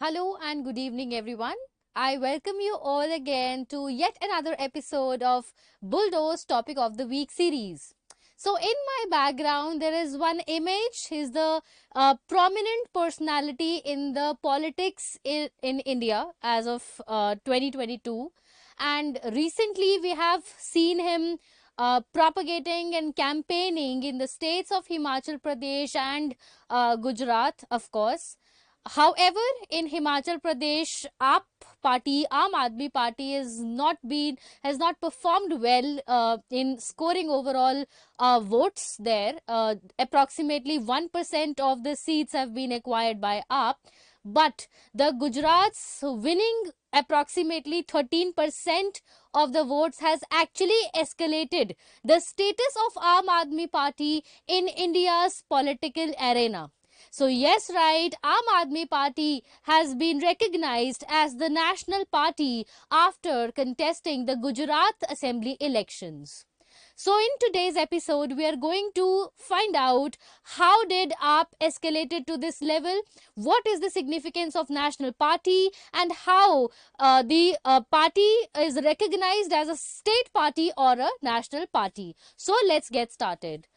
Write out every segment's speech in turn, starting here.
Hello and good evening, everyone. I welcome you all again to yet another episode of Bulldoze Topic of the Week series. So, in my background, there is one image. He's the prominent personality in the politics in India as of 2022. And recently, we have seen him propagating and campaigning in the states of Himachal Pradesh and Gujarat, of course. However, in Himachal Pradesh, Aam Aadmi Party has not performed well in scoring overall votes there. Approximately 1% of the seats have been acquired by AAP, but the Gujarat's winning approximately 13% of the votes has actually escalated the status of Aam Aadmi Party in India's political arena. So yes, right, Aam Aadmi Party has been recognized as the national party after contesting the Gujarat Assembly elections. So in today's episode, we are going to find out how did AAP escalated to this level, what is the significance of national party, and how the party is recognized as a state party or a national party. So let's get started.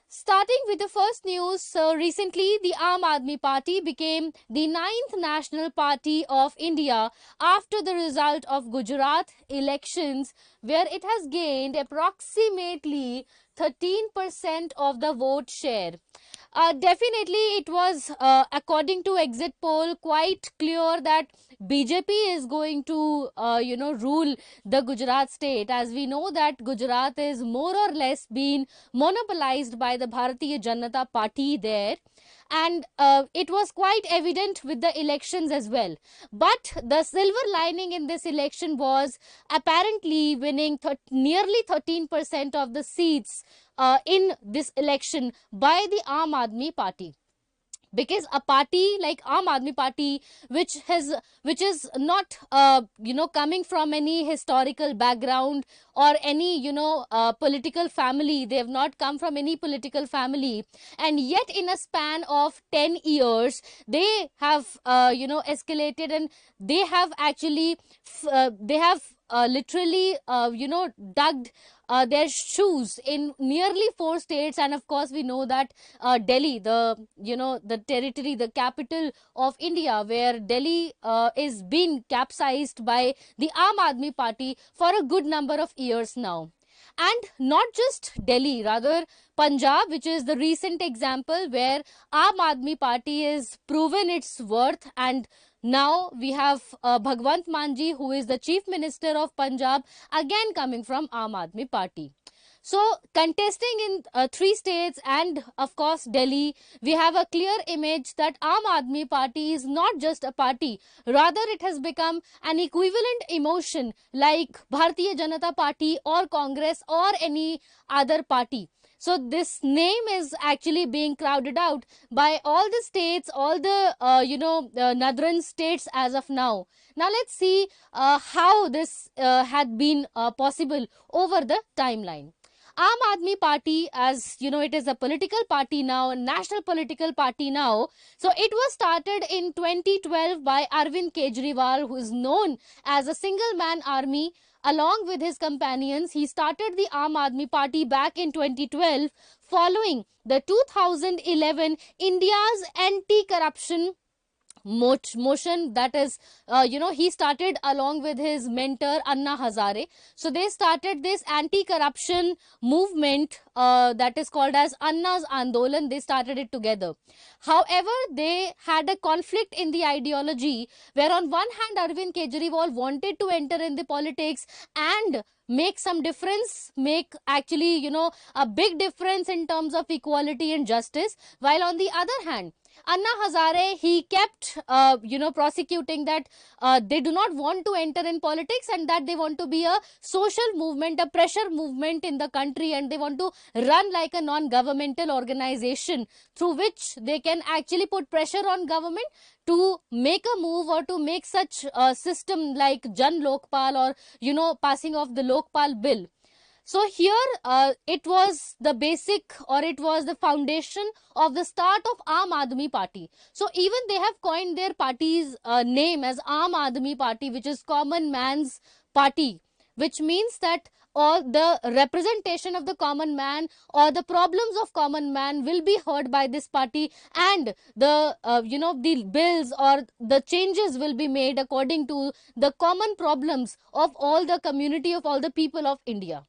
Starting with the first news, recently the Aam Aadmi Party became the ninth national party of India after the result of Gujarat elections, where it has gained approximately 13% of the vote share. Definitely, it was, according to exit poll, quite clear that BJP is going to, rule the Gujarat state. As we know that Gujarat is more or less been monopolized by the Bharatiya Janata Party there. And it was quite evident with the elections as well. But the silver lining in this election was apparently winning nearly 13% of the seats in this election by the Aam Aadmi Party, because a party like Aam Aadmi Party, which is not coming from any historical background or any political family. They have not come from any political family, and yet in a span of 10 years they have escalated, and they have actually literally dug their shoes in nearly four states. And of course we know that Delhi, the territory, the capital of India, where Delhi is being capsized by the Aam Aadmi Party for a good number of years now. And not just Delhi, rather Punjab, which is the recent example where Aam Aadmi Party is proven its worth. And now we have Bhagwant Manji, who is the Chief Minister of Punjab, again coming from Aam Aadmi Party. So contesting in three states and of course Delhi, we have a clear image that Aam Aadmi Party is not just a party, rather it has become an equivalent emotion like Bharatiya Janata Party or Congress or any other party. So this name is actually being crowded out by all the states, all the northern states as of now. Now let's see how this had been possible over the timeline. Aam Aadmi Party, as you know, it is a political party now, a national political party now. So it was started in 2012 by Arvind Kejriwal, who is known as a single man army. Along with his companions, he started the Aam Aadmi Party back in 2012 following the 2011 India's anti-corruption motion. That is, he started along with his mentor Anna Hazare. So they started this anti-corruption movement that is called as Anna's Andolan. They started it together. However, they had a conflict in the ideology, where on one hand Arvind Kejriwal wanted to enter in the politics and make some difference, make actually a big difference in terms of equality and justice, while on the other hand Anna Hazare, he kept prosecuting that they do not want to enter in politics, and that they want to be a social movement, a pressure movement in the country, and they want to run like a non-governmental organization through which they can actually put pressure on government to make a move or to make such a system like Jan Lokpal, or passing of the Lokpal bill. So here it was the basic, or it was the foundation of the start of Aam Aadmi Party. So even they have coined their party's name as Aam Aadmi Party, which is common man's party, which means that all the representation of the common man or the problems of common man will be heard by this party, and the the bills or the changes will be made according to the common problems of all the community, of all the people of India.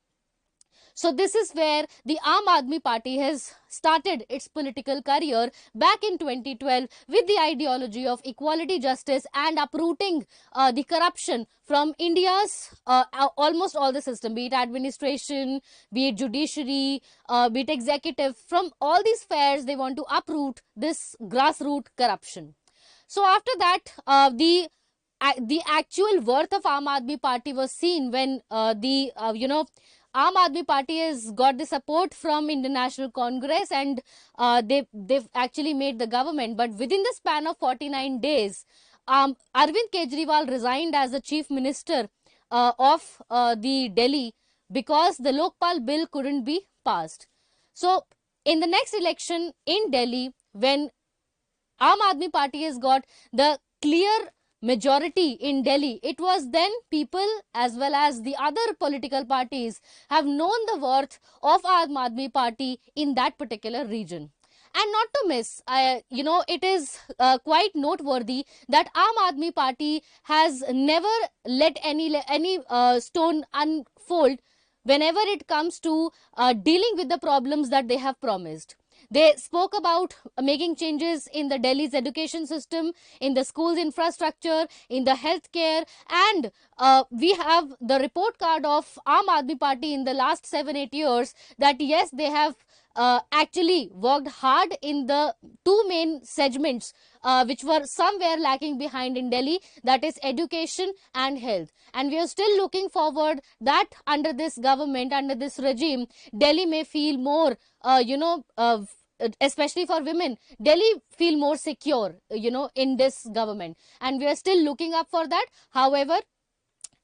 So this is where the Aam Aadmi Party has started its political career back in 2012 with the ideology of equality, justice and uprooting the corruption from India's almost all the system, be it administration, be it judiciary, be it executive. From all these spheres, they want to uproot this grassroots corruption. So after that, the actual worth of Aam Aadmi Party was seen when Aam Aadmi Party has got the support from Indian National Congress, and they've actually made the government. But within the span of 49 days, Arvind Kejriwal resigned as the chief minister of the Delhi because the Lokpal bill couldn't be passed. So in the next election in Delhi, when Aam Aadmi Party has got the clear majority in Delhi, it was then people as well as the other political parties have known the worth of Aam Aadmi Party in that particular region. And not to miss, it is quite noteworthy that Aam Aadmi Party has never let any stone unfold whenever it comes to dealing with the problems that they have promised. They spoke about making changes in the Delhi's education system, in the schools infrastructure, in the healthcare, and we have the report card of Aam Aadmi Party in the last 7-8 years that yes, they have actually worked hard in the two main segments which were somewhere lacking behind in Delhi, that is education and health. And we are still looking forward that under this government, under this regime, Delhi may feel more, especially for women, Delhi feel more secure, in this government. And we are still looking up for that. However,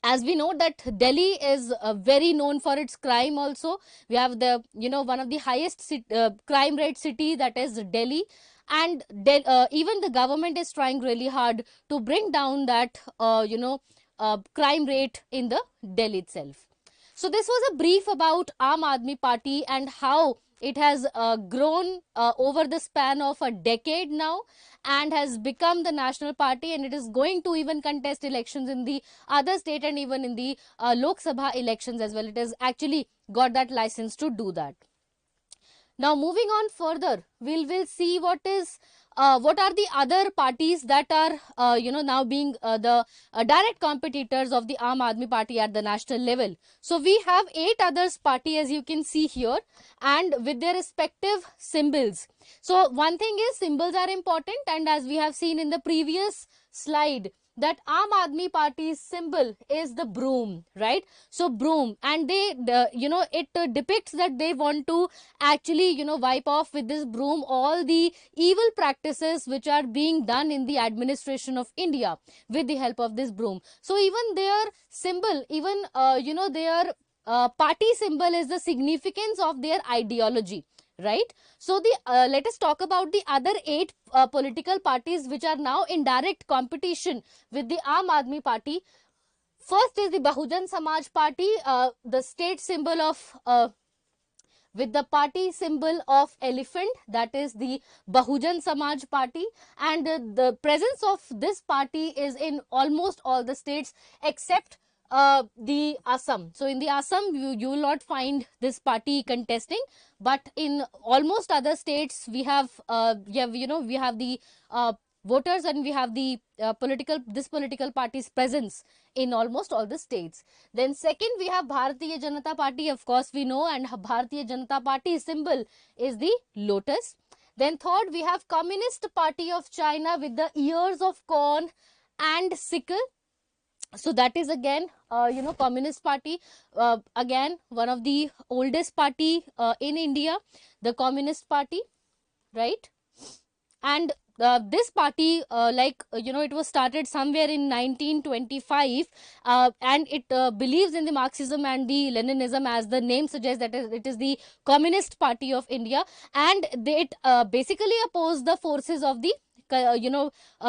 as we know that Delhi is very known for its crime also. We have the, one of the highest crime rate city, that is Delhi. And even the government is trying really hard to bring down that, crime rate in the Delhi itself. So this was a brief about Aam Aadmi Party and how it has grown over the span of a decade now and has become the national party, and it is going to even contest elections in the other state and even in the Lok Sabha elections as well. It has actually got that license to do that. Now moving on further, we'll see what are the other parties that are now being the direct competitors of the Aam Aadmi Party at the national level. So we have 8 others party, as you can see here, and with their respective symbols. So one thing is, symbols are important, and as we have seen in the previous slide, that Aam Aadmi Party's symbol is the broom, right? So broom, and it depicts that they want to actually wipe off with this broom all the evil practices which are being done in the administration of India with the help of this broom. So even their symbol, even their party symbol is the significance of their ideology, right? So let us talk about the other 8 political parties which are now in direct competition with the Aam Aadmi Party. First is the Bahujan Samaj Party, the state symbol of with the party symbol of elephant, that is the Bahujan Samaj Party, and the presence of this party is in almost all the states except the Assam. So in the Assam, you will not find this party contesting, but in almost other states we have we have the voters, and we have the political party's presence in almost all the states. Then second, we have Bharatiya Janata Party, of course we know, and Bharatiya Janata Party symbol is the lotus. Then third, we have Communist Party of China with the ears of corn and sickle. So that is again Communist Party, again one of the oldest party in India, the Communist Party, right? And this party, it was started somewhere in 1925, and it believes in the Marxism and the Leninism, as the name suggests, that it is the Communist Party of India, and it basically opposed the forces of the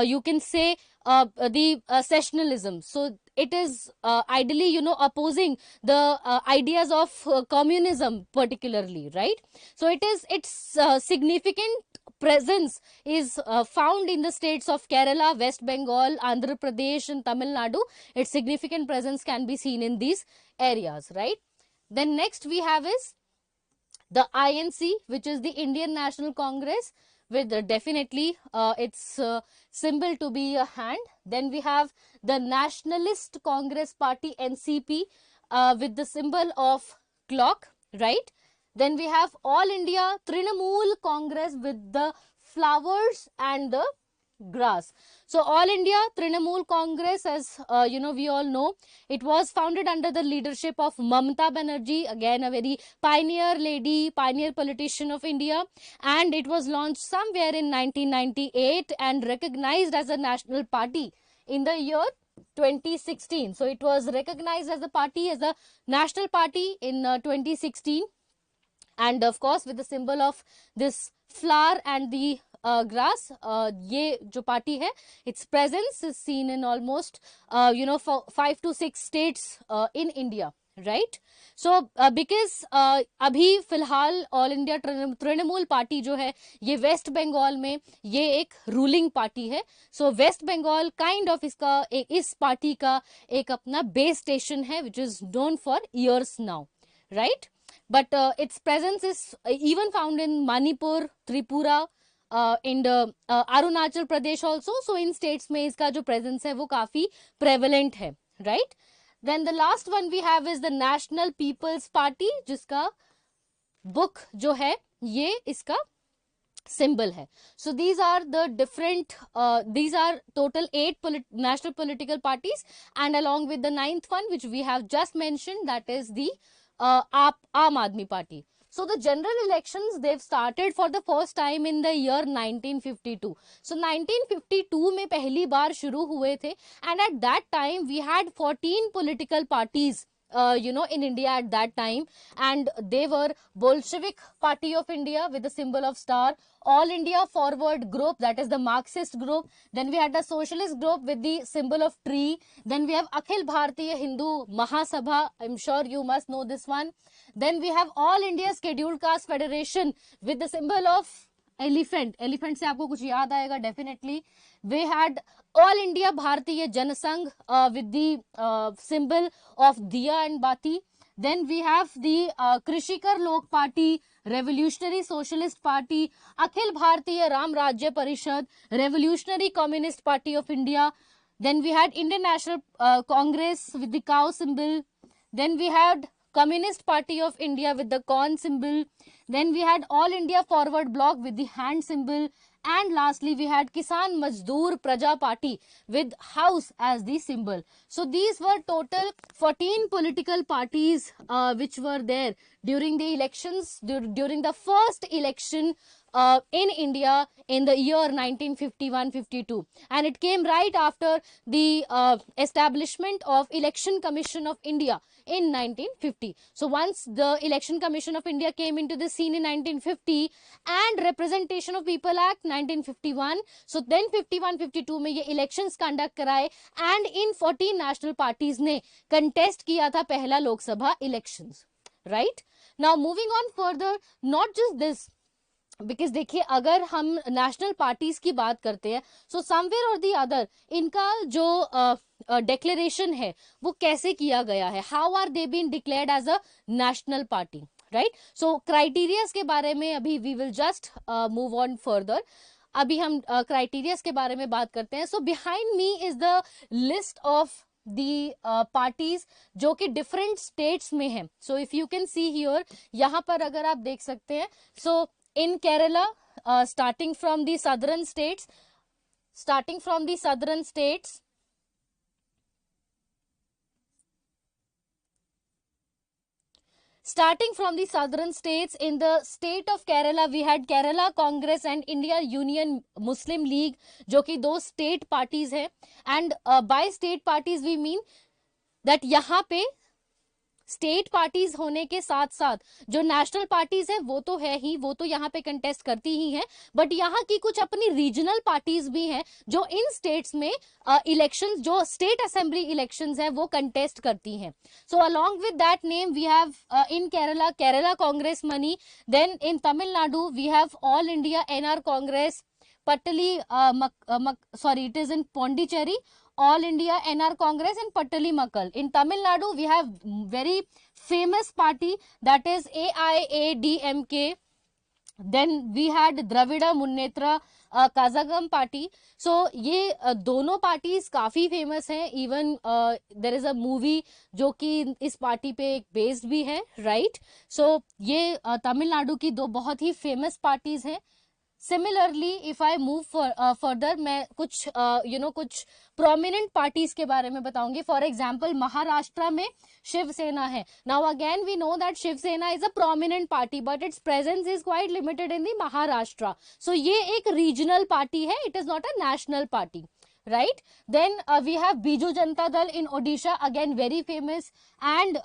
you can say the sessionalism. So it is ideally, opposing the ideas of communism particularly, right? So its significant presence is found in the states of Kerala, West Bengal, Andhra Pradesh, and Tamil Nadu. Its significant presence can be seen in these areas, right? Then next we have is the INC, which is the Indian National Congress, with definitely its symbol to be a hand. Then we have the Nationalist Congress Party, NCP, with the symbol of clock, right? Then we have All India Trinamool Congress with the flowers and the grass. So All India Trinamool Congress, as we all know, it was founded under the leadership of Mamata Banerjee, again a very pioneer lady, pioneer politician of India, and it was launched somewhere in 1998 and recognized as a national party in the year 2016. So it was recognized as a party, as a national party in 2016, and of course with the symbol of this flower and the grass. ये जो party है, its presence is seen in almost 5 to 6 states in India, right? So because अभी फिलहाल all India Trinamool party जो है ये waste Bengal में ये एक रूलिंग पार्टी है. सो वेस्ट बंगाल काइंड ऑफ इसका इस पार्टी का एक अपना बेस स्टेशन है, which is known for years now, right? But its presence is even found in Manipur, Tripura, in Arunachal Pradesh also. So in states में इसका जो presence है वो काफी prevalent है, right? Then the last one we have is the National People's Party, जिसका book जो है ये इसका symbol है. So these are the different, these are total 8 national political parties, and along with the 9th one which we have just mentioned, that is the Aam Aadmi Party. So the general elections, they've started for the first time in the year 1952. So 1952 में पहली बार शुरू हुए थे, and at that time we had 14 political parties in India at that time, and they were Bolshevik Party of India with the symbol of star, All India Forward Group, that is the Marxist group. Then we had the Socialist group with the symbol of tree. Then we have Akhil Bharatiya Hindu Mahasabha. I'm sure you must know this one. Then we have All India Scheduled Caste Federation with the symbol of elephant. Elephant से आपको कुछ याद आएगा definitely. We had All India Bharatiya Janasangh with the symbol of Diya and Bati. Then we have the Krishikar Lok Party, Revolutionary Socialist Party, Akhil Bharatiya Ram Rajya Parishad, Revolutionary Communist Party of India. Then we had Indian National Congress with the cow symbol. Then we had Communist Party of India with the corn symbol. Then we had All India Forward Bloc with the hand symbol. And lastly, we had Kisan Mazdoor Praja Party with house as the symbol. So these were total 14 political parties which were there during the elections, during the first election in India in the year 1951-52, and it came right after the establishment of Election Commission of India in 1950. So once the Election Commission of India came into the scene in 1950 and Representation of People Act 1951, so then 51-52 में ये elections conduct कराए, and in 14 national parties ने contest किया था पहला Lok Sabha elections, right? Now moving on further, not just this, because देखिए अगर हम नेशनल पार्टीज की बात करते हैं, सो समवेयर और दी अदर इनका जो डिक्लेरेशन है वो कैसे किया गया है, how are they been declared as a national party, right? So criterias के बारे में अभी we will just move on further. अभी हम क्राइटेरियाज के बारे में बात करते हैं. So behind me is the list of the parties जो कि डिफरेंट स्टेट्स में है. So if you can see here, यहाँ पर अगर आप देख सकते हैं, सो in Kerala, starting from the southern states, Starting from the southern states, in the state of Kerala, we had Kerala Congress and India Union Muslim League, जो कि दो state parties है. And by state parties we mean that यहाँ पे state parties होने के साथ साथ जो नेशनल पार्टीज है वो तो है ही, वो तो यहाँ पे कंटेस्ट करती ही है, बट यहाँ की कुछ अपनी रीजनल पार्टीज भी हैं जो इन स्टेट्स में इलेक्शंस, जो स्टेट असेंबली इलेक्शंस है वो कंटेस्ट करती हैं. So along with that name we have in Kerala Kerala Congress Mani, then in Tamil Nadu we have all India NR Congress, Pattali, sorry, it is in Pondicherry, All India NR Congress and Pattali Makkal. In Tamil Nadu, we have very famous party, that is AIADMK. Then we had Dravida Munnetra Kazagam party. So ये दोनों parties काफी famous हैं. Even there is a movie जो कि इस party पे based भी है, right? So ये तमिलनाडु की दो बहुत ही famous parties हैं. Similarly, if I move further, मैं कुछ कुछ prominent parties के बारे में बताऊंगी. For example, महाराष्ट्र में शिवसेना है. Now again we know that Shiv Sena is a prominent party, but its presence is quite limited in the Maharashtra. So ये एक regional party है. It is not a national party. Right? Then we have Biju Janata Dal in Odisha, again very famous, and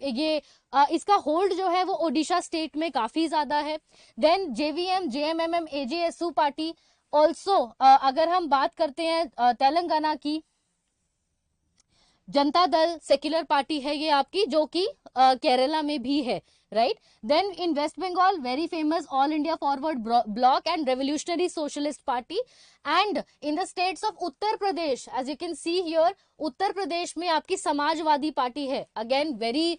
ये इसका hold जो है वो Odisha state में काफी ज्यादा है. देन जेवीएम जेएमएमएम एजेएसयू पार्टी ऑल्सो, अगर हम बात करते हैं तेलंगाना की, जनता दल सेक्युलर पार्टी है ये आपकी, जो कि केरला में भी है, right? Then in West Bengal, very famous All India Forward Bloc and Revolutionary Socialist Party. And in the states of Uttar Pradesh, as you can see here, Uttar Pradesh में आपकी समाजवादी पार्टी है, again very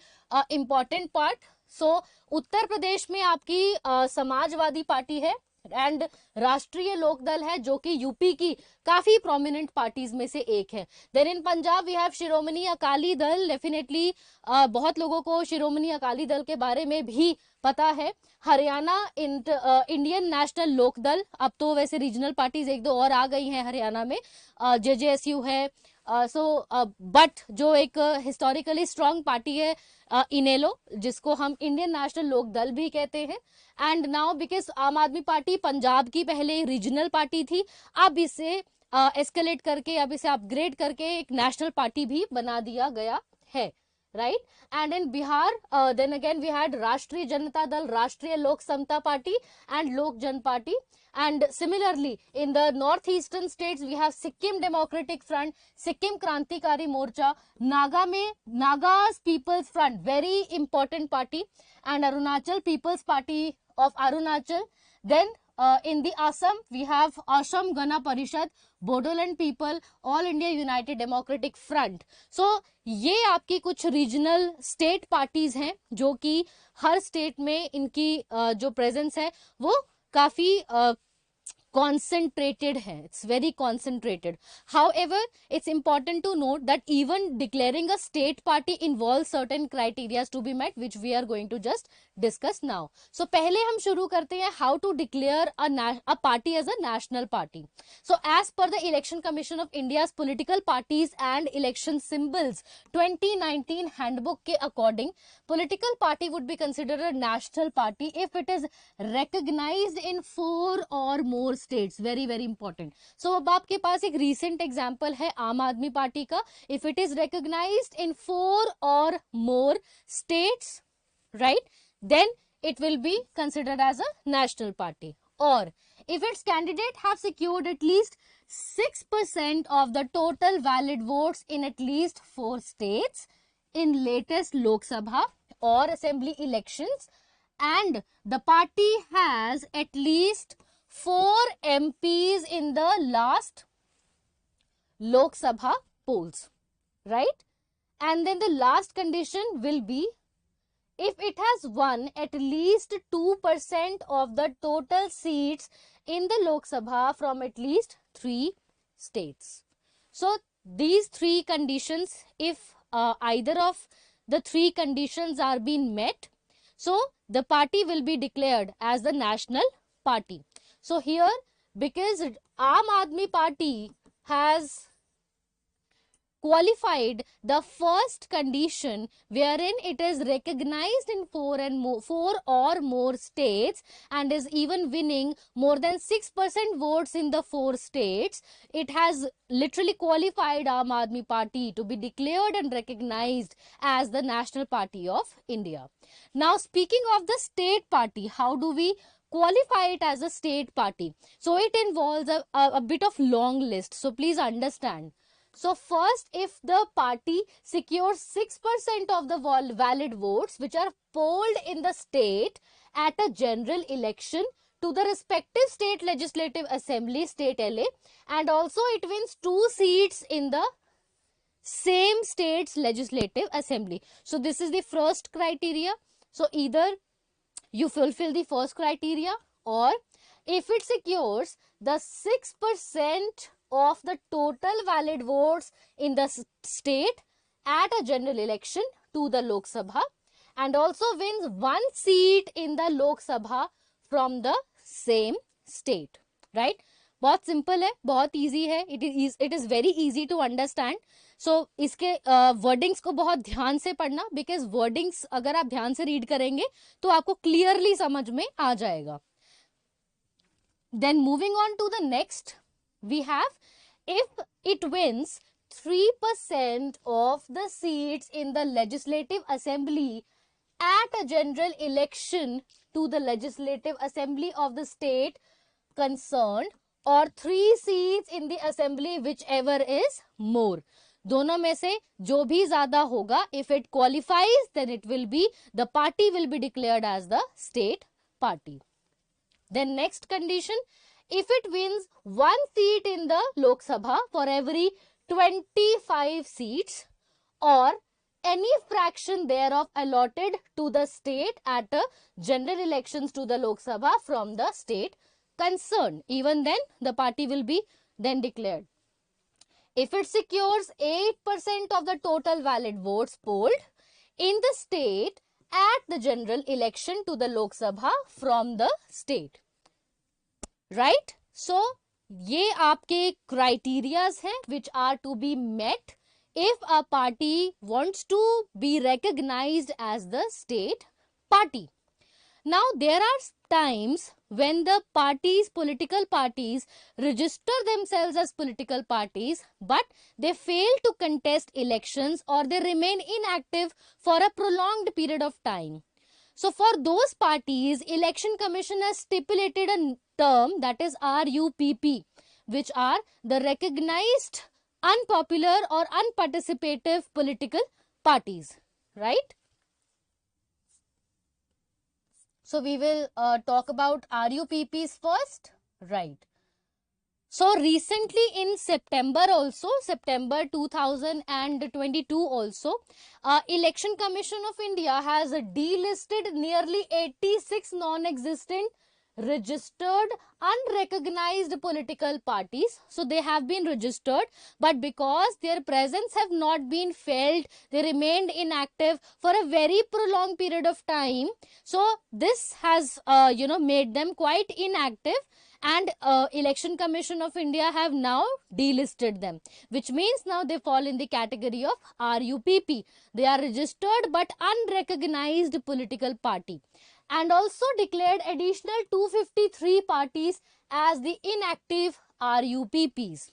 important part. So Uttar Pradesh में आपकी Samajwadi party है and राष्ट्रीय लोकदल है, जो कि यूपी की काफी प्रोमिनेंट पार्टीज में से एक है. Then in Punjab we have Shiromani Akali Dal. Definitely बहुत लोगों को शिरोमणि अकाली दल के बारे में भी पता है. हरियाणा इंडियन नेशनल लोकदल, अब तो वैसे रीजनल पार्टीज एक दो और आ गई हैं हरियाणा में, जेजेएसयू है. बट जो एक हिस्टोरिकली स्ट्रॉन्ग पार्टी है इनेलो, जिसको हम इंडियन नेशनल लोक दल भी कहते हैं. एंड नाउ बिकॉज आम आदमी पार्टी पंजाब की पहले रीजनल पार्टी थी, अब इसे एस्केलेट करके, अब इसे अपग्रेड करके एक नेशनल पार्टी भी बना दिया गया है, right? And in Bihar, then again we had Rashtriya Janata Dal, Rashtriya Lok Samta Party and Lok Jan Party. And similarly, in the northeastern states, we have Sikkim Democratic Front, Sikkim Krantikari Morcha, Naga में Nagas People's Front, very important party, and Arunachal People's Party of Arunachal. Then in the Assam, we have Assam Gana Parishad, Bodoland People, All India United Democratic Front. So ये आपकी कुछ regional state parties हैं जो कि हर state में इनकी जो presence है वो काफी concentrated hai. It's very concentrated. However, it's important to note that even declaring a state party involves certain criteria to be met, which we are going to just discuss now. So पहले हम शुरू करते हैं how to declare a party as a national party. So as per the Election Commission of India's political parties and election symbols 2019 handbook के according, political party would be considered a national party if it is recognized in 4 or more states. Very very important. So अब आपके पास एक recent example है आम आदमी party का. If it is recognized in 4 or more states, right, then it will be considered as a national party. Or if its candidate have secured at least 6% of the total valid votes in at least 4 states in latest Lok Sabha or assembly elections, and the party has at least 4 MPs in the last Lok Sabha polls, right? And then the last condition will be if it has won at least 2% of the total seats in the Lok Sabha from at least 3 states. So these 3 conditions, if either of the 3 conditions are being met, so the party will be declared as the national party. So here, because Aam Aadmi Party has qualified the first condition wherein it is recognized in four or more states and is even winning more than 6% votes in the 4 states, it has literally qualified Aam Aadmi Party to be declared and recognized as the National Party of India. Now, speaking of the state party, how do we qualify it as a state party? So it involves a bit of long list. So please understand. So first, if the party secures 6% of the valid votes which are polled in the state at a general election to the respective state legislative assembly, state LA, and also it wins 2 seats in the same state's legislative assembly. So this is the first criteria. So either you fulfill the first criteria, or if it secures the 6% of the total valid votes in the state at a general election to the Lok Sabha, and also wins 1 seat in the Lok Sabha from the same state, right? बहुत simple है, बहुत easy है, it is very easy to understand. So इसके wordings को बहुत ध्यान से पढ़ना, बिकॉज वर्डिंग्स अगर आप ध्यान से रीड करेंगे तो आपको क्लियरली समझ में आ जाएगा. Then moving on to the next, we have if it wins 3% of the seats in the legislative assembly at a general election to the legislative assembly of the state concerned, or 3 seats in the assembly, whichever is more. दोनों में से जो भी ज्यादा होगा, if it qualifies, then it will be, the party will be declared as the state party. Then next condition, if it wins 1 seat in the Lok Sabha for every 25 seats, or any fraction thereof allotted to the state at a general elections to the Lok Sabha from the state concerned, even then the party will be then declared. If it secures 8% of the total valid votes polled in the state at the general election to the Lok Sabha from the state, right? So ये आपके criterias हैं which are to be met if a party wants to be recognized as the state party. Now there are times when the parties, political parties, register themselves as political parties, but they fail to contest elections or they remain inactive for a prolonged period of time. So for those parties, Election Commission has stipulated a term, that is RUPP, which are the recognized unpopular or unparticipative political parties, right? So we will talk about RUPPs first, right? So recently in September also, September 2022 also, Election Commission of India has delisted nearly 86 non-existent registered unrecognized political parties. So they have been registered, but because their presence have not been felt, they remained inactive for a very prolonged period of time. So this has made them quite inactive, and Election Commission of India have now delisted them, which means now they fall in the category of RUPP. They are registered but unrecognized political party, and also declared additional 253 parties as the inactive RUPPs,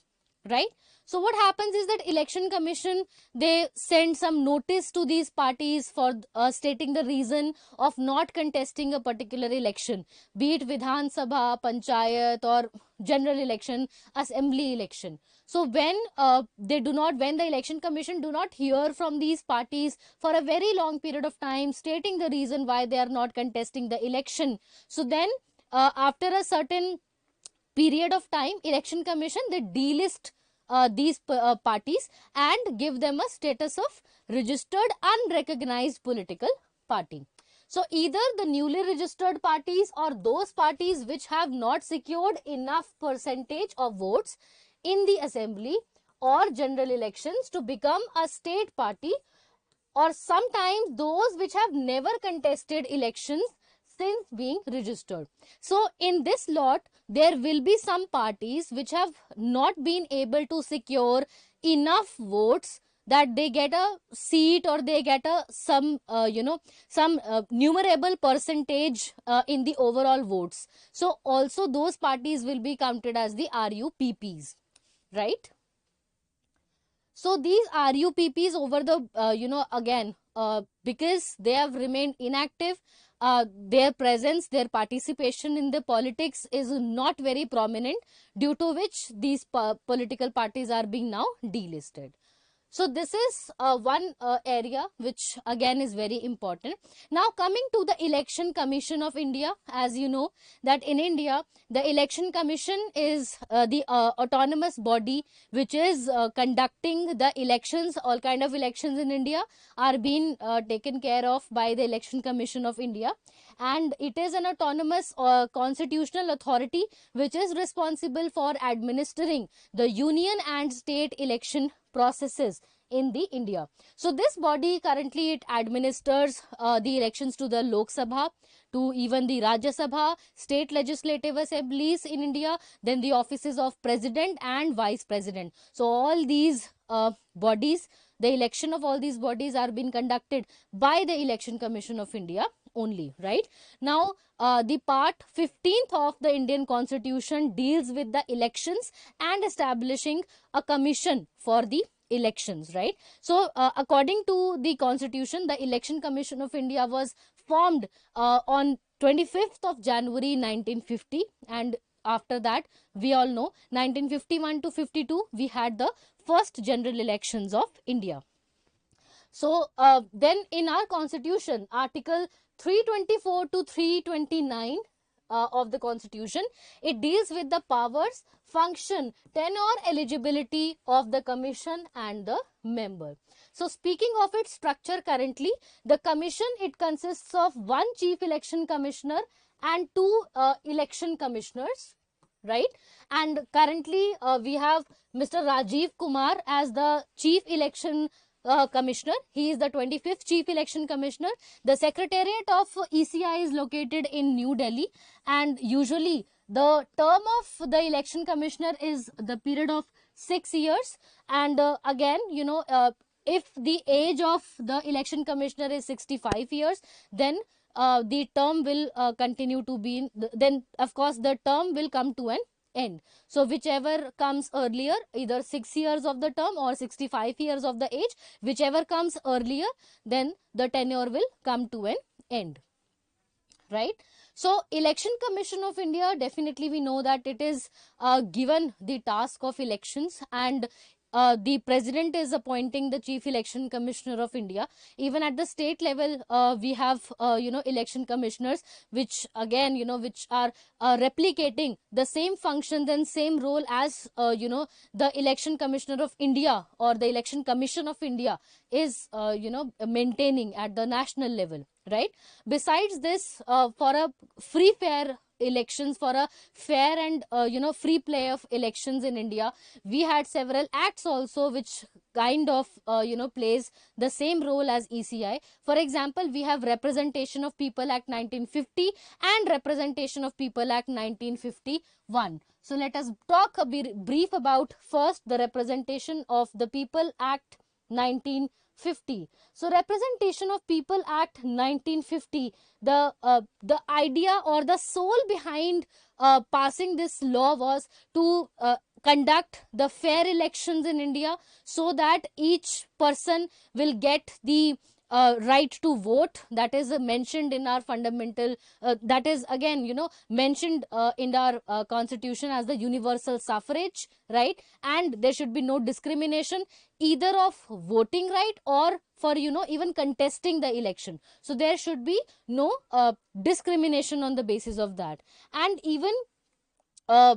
right? So what happens is that Election Commission, they send some notice to these parties for stating the reason of not contesting a particular election, be it Vidhan Sabha, Panchayat, or general election, assembly election. So when when the Election Commission do not hear from these parties for a very long period of time, stating the reason why they are not contesting the election, so then after a certain period of time, Election Commission, they delist these parties and give them a status of registered unrecognized political party. So either the newly registered parties or those parties which have not secured enough percentage of votes in the assembly or general elections to become a state party, or sometimes those which have never contested elections since being registered. So in this lot, there will be some parties which have not been able to secure enough votes that they get a seat or they get a some numerable percentage in the overall votes. So also those parties will be counted as the RUPPs, right? So these RUPPs over the again because they have remained inactive, their presence, their participation in the politics is not very prominent, due to which these political parties are being now delisted. So this is one area which again is very important. Now coming to the Election Commission of India, as you know that in India the Election Commission is the autonomous body which is conducting the elections. All kind of elections in India are being taken care of by the Election Commission of India, and it is an autonomous constitutional authority which is responsible for administering the union and state election processes in the India. So this body currently it administers the elections to the Lok Sabha, to even the Rajya Sabha, state legislative assemblies in India, then the offices of president and vice president. So all these bodies, the election of all these bodies are being conducted by the Election Commission of India only, right? Now the part 15th of the Indian Constitution deals with the elections and establishing a commission for the elections, right? So according to the Constitution, the Election Commission of India was formed on 25th of January 1950, and after that we all know 1951 to 52 we had the first general elections of India. So then in our Constitution, Article 324 to 329 of the Constitution, it deals with the powers, function, tenure, eligibility of the commission and the member. So speaking of its structure, currently the commission, it consists of one chief election commissioner and two election commissioners, right? And currently we have Mr. Rajiv Kumar as the chief election commissioner. He is the 25th chief election commissioner. The secretariat of ECI is located in New Delhi, and usually the term of the election commissioner is the period of 6 years. And again, if the age of the election commissioner is 65 years, then the term will continue to be then of course the term will come to an end. So whichever comes earlier, either 6 years of the term or 65 years of the age, whichever comes earlier, then the tenure will come to an end, right? So Election Commission of India, definitely we know that it is given the task of elections, and the president is appointing the chief election commissioner of India. Even at the state level, we have election commissioners, which again which are replicating the same functions and same role as the election commissioner of India or the election commission of India is maintaining at the national level, right? Besides this, for a free fair elections, for a fair and free play of elections in India, we had several acts also which kind of plays the same role as ECI. For example, we have Representation of People Act 1950 and Representation of People Act 1951. So let us talk a brief about first the Representation of the People Act 1950. So Representation of People Act 1950, the idea or the soul behind passing this law was to conduct the fair elections in India, so that each person will get the right to vote, that is mentioned in our fundamental, that is again mentioned in our constitution as the universal suffrage, right? And there should be no discrimination either of voting right or for even contesting the election. So there should be no discrimination on the basis of that. And even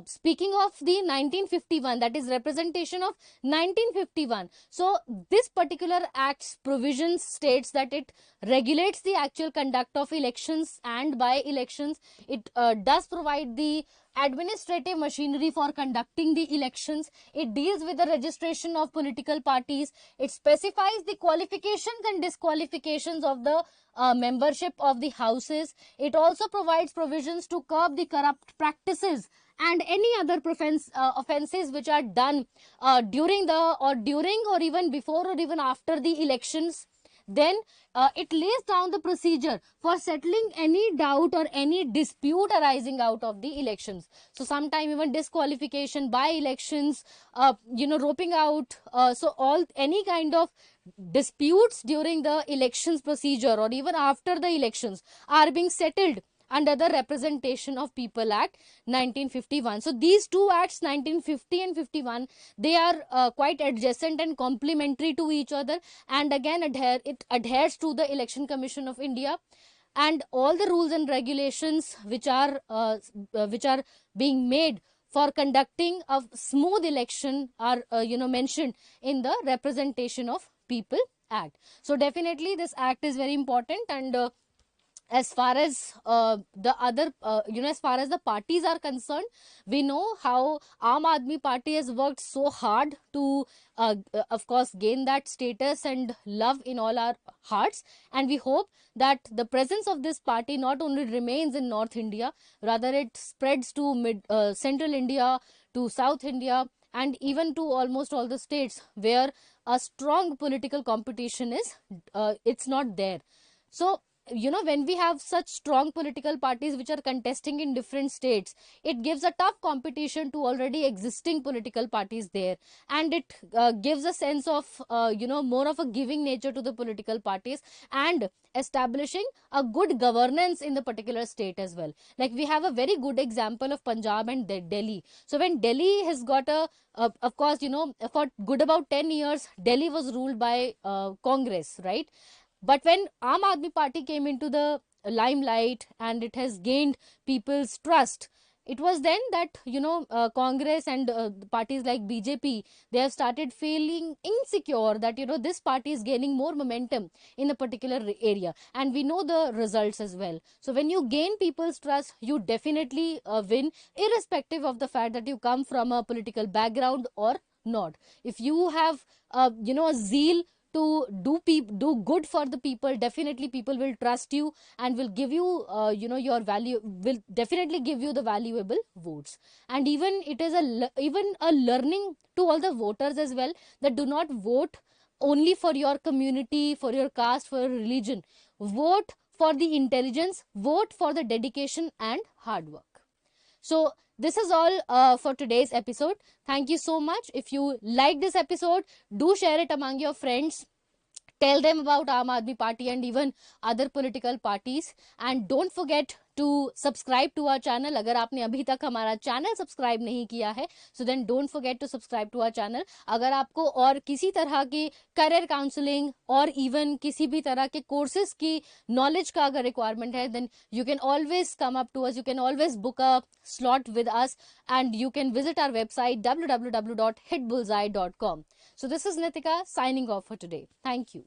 speaking of the 1951, that is Representation of 1951. So this particular act's provisions states that it regulates the actual conduct of elections and by elections. It does provide the administrative machinery for conducting the elections. It deals with the registration of political parties. It specifies the qualifications and disqualifications of the membership of the houses. It also provides provisions to curb the corrupt practices and any other offenses which are done during or even before or even after the elections. Then it lays down the procedure for settling any doubt or any dispute arising out of the elections. So sometime even disqualification by elections, roping out, so all any kind of disputes during the elections procedure or even after the elections are being settled under the Representation of People Act 1951. So these two acts, 1950 and 51, they are quite adjacent and complementary to each other, and again it adheres to the Election Commission of India, and all the rules and regulations which are being made for conducting a smooth election are mentioned in the Representation of People Act. So definitely this act is very important, and as far as the other as far as the parties are concerned, we know how Aam Aadmi Party has worked so hard to of course gain that status and love in all our hearts, and we hope that the presence of this party not only remains in North India, rather it spreads to central India, to South India, and even to almost all the states where a strong political competition is it's not there. So when we have such strong political parties which are contesting in different states, it gives a tough competition to already existing political parties there, and it gives a sense of more of a giving nature to the political parties, and establishing a good governance in the particular state as well. Like we have a very good example of Punjab and Delhi. So when Delhi has got of course, for good about 10 years Delhi was ruled by Congress, right? But when Aam Aadmi Party came into the limelight and it has gained people's trust, it was then that Congress and parties like BJP, they have started feeling insecure that this party is gaining more momentum in a particular area, and we know the results as well. So when you gain people's trust, you definitely win, irrespective of the fact that you come from a political background or not. If you have a zeal to do good for the people, definitely people will trust you and will give you your value, will definitely give you the valuable votes. And even it is even a learning to all the voters as well, that do not vote only for your community, for your caste, for your religion. Vote for the intelligence, vote for the dedication and hard work. So this is all for today's episode. Thank you so much. If you like this episode, do share it among your friends. Tell them about Aam Aadmi Party and even other political parties. And don't forget to subscribe to our channel. अगर आपने अभी तक हमारा channel subscribe नहीं किया है, so then don't forget to subscribe to our channel. अगर आपको और किसी तरह की करियर काउंसलिंग और इवन किसी भी तरह के कोर्सेज की नॉलेज का अगर रिक्वायरमेंट है, then you can always come up to us. You can always book a slot with us, and you can visit our website www.hitbullseye.com. So this is Nitika signing off for today. Thank you.